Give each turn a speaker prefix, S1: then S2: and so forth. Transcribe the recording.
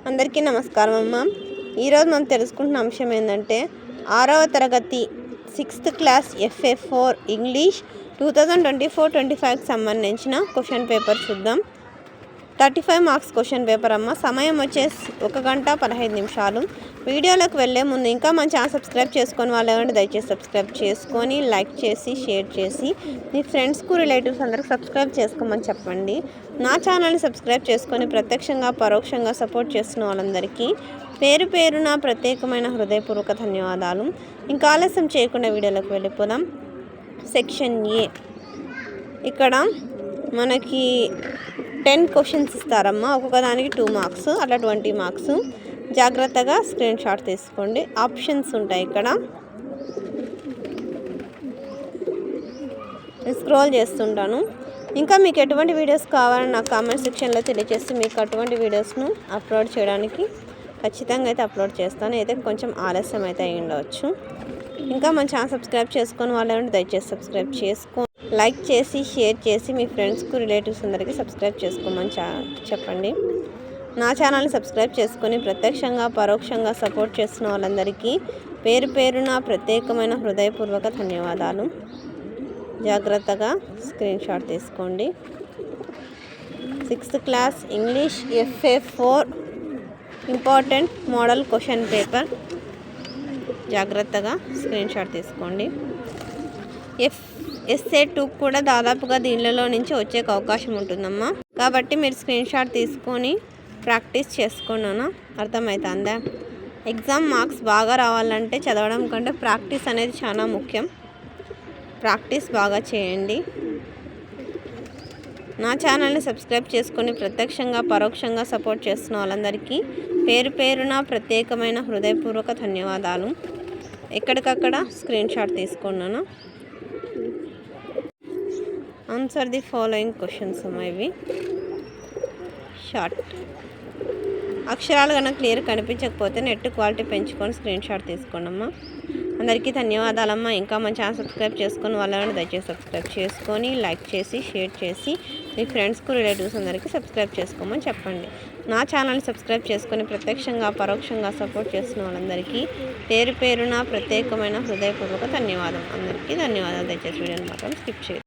S1: అందరికీ నమస్కారం అమ్మ. ఈరోజు మనం తెలుసుకుంటున్న అంశం ఏంటంటే 6వ తరగతి 6th క్లాస్ FA4 ఇంగ్లీష్ 2024-25కి సంబంధించిన క్వశ్చన్ పేపర్ చూద్దాం. 35 మార్క్స్ క్వశ్చన్ పేపర్ అమ్మ. సమయం వచ్చేసి 1 గంట 15 నిమిషాలు. వీడియోలోకి వెళ్ళే ముందు ఇంకా మన ఛానల్ సబ్స్క్రైబ్ చేసుకొని వాళ్ళు దయచేసి సబ్స్క్రైబ్ చేసుకొని లైక్ చేసి షేర్ చేసి మీ ఫ్రెండ్స్కు రిలేటివ్స్ అందరికి సబ్స్క్రైబ్ చేసుకోమని చెప్పండి. నా ఛానల్ని సబ్స్క్రైబ్ చేసుకొని ప్రత్యక్షంగా పరోక్షంగా సపోర్ట్ చేస్తున్న వాళ్ళందరికీ పేరు పేరున ప్రత్యేకమైన హృదయపూర్వక ధన్యవాదాలు. ఇంకా ఆలస్యం చేయకుండా వీడియోలోకి వెళ్ళిపోదాం. సెక్షన్ ఏ. ఇక్కడ మనకి 10 క్వశ్చన్స్ ఇస్తారమ్మా. ఒక్కొక్క దానికి 2 మార్క్స్, అట్లా 20 మార్క్స్. జాగ్రత్తగా స్క్రీన్ షాట్ తీసుకోండి. ఆప్షన్స్ ఉంటాయి ఇక్కడ. స్క్రోల్ చేస్తుంటాను. ఇంకా మీకు ఎటువంటి వీడియోస్ కావాలని నాకు కామెంట్ సెక్షన్లో తెలియజేస్తే మీకు అటువంటి వీడియోస్ను అప్లోడ్ చేయడానికి ఖచ్చితంగా అయితే అప్లోడ్ చేస్తాను. అయితే కొంచెం ఆలస్యం అయితే అయి ఉండవచ్చు. ఇంకా మన ఛానల్ సబ్స్క్రైబ్ చేసుకొని వాళ్ళు దయచేసి సబ్స్క్రైబ్ చేసుకోండి. లైక్ చేసి షేర్ చేసి మీ ఫ్రెండ్స్కు రిలేటివ్స్ అందరికీ సబ్స్క్రైబ్ చేసుకోమని చెప్పండి. నా ఛానల్ని సబ్స్క్రైబ్ చేసుకొని ప్రత్యక్షంగా పరోక్షంగా సపోర్ట్ చేస్తున్న వాళ్ళందరికీ పేరు పేరున ప్రత్యేకమైన హృదయపూర్వక ధన్యవాదాలు. జాగ్రత్తగా స్క్రీన్ షాట్ తీసుకోండి. 6th class English FA4 important model question paper. జాగ్రత్తగా స్క్రీన్ షాట్ తీసుకోండి. SA2 కూడా దాదాపుగా దీనిలో నుంచి వచ్చే అవకాశం ఉంటుందమ్మా. కాబట్టి మీరు స్క్రీన్ షాట్ తీసుకొని ప్రాక్టీస్ చేసుకున్నాను. అర్థమవుతుందా? ఎగ్జామ్ మార్క్స్ బాగా రావాలంటే చదవడం కంటే ప్రాక్టీస్ అనేది చాలా ముఖ్యం. ప్రాక్టీస్ బాగా చేయండి. నా ఛానల్ని సబ్స్క్రైబ్ చేసుకొని ప్రత్యక్షంగా పరోక్షంగా సపోర్ట్ చేస్తున్న వాళ్ళందరికీ పేరు పేరున ప్రత్యేకమైన హృదయపూర్వక ధన్యవాదాలు. ఎక్కడికక్కడ స్క్రీన్ షాట్ తీసుకున్నాను. ఆన్సర్ ది ఫాలోయింగ్ క్వశ్చన్స్ అమ్మా. ఇవి షార్ట్. అక్షరాలు కనుక క్లియర్ కనిపించకపోతే నెట్ క్వాలిటీ పెంచుకొని స్క్రీన్ షాట్ తీసుకోండి అమ్మా. అందరికీ ధన్యవాదాలమ్మా. ఇంకా మన ఛానల్ సబ్స్క్రైబ్ చేసుకొని వాళ్ళని దయచేసి సబ్స్క్రైబ్ చేసుకొని లైక్ చేసి షేర్ చేసి మీ ఫ్రెండ్స్కు రిలేటివ్స్ అందరికీ సబ్స్క్రైబ్ చేసుకోమని చెప్పండి. నా ఛానల్ని సబ్స్క్రైబ్ చేసుకొని ప్రత్యక్షంగా పరోక్షంగా సపోర్ట్ చేస్తున్న వాళ్ళందరికీ పేరు పేరున ప్రత్యేకమైన హృదయపూర్వక ధన్యవాదాలు. అందరికీ ధన్యవాదాలు. దయచేసి వీడియోని మాత్రం స్కిప్ చేయదు.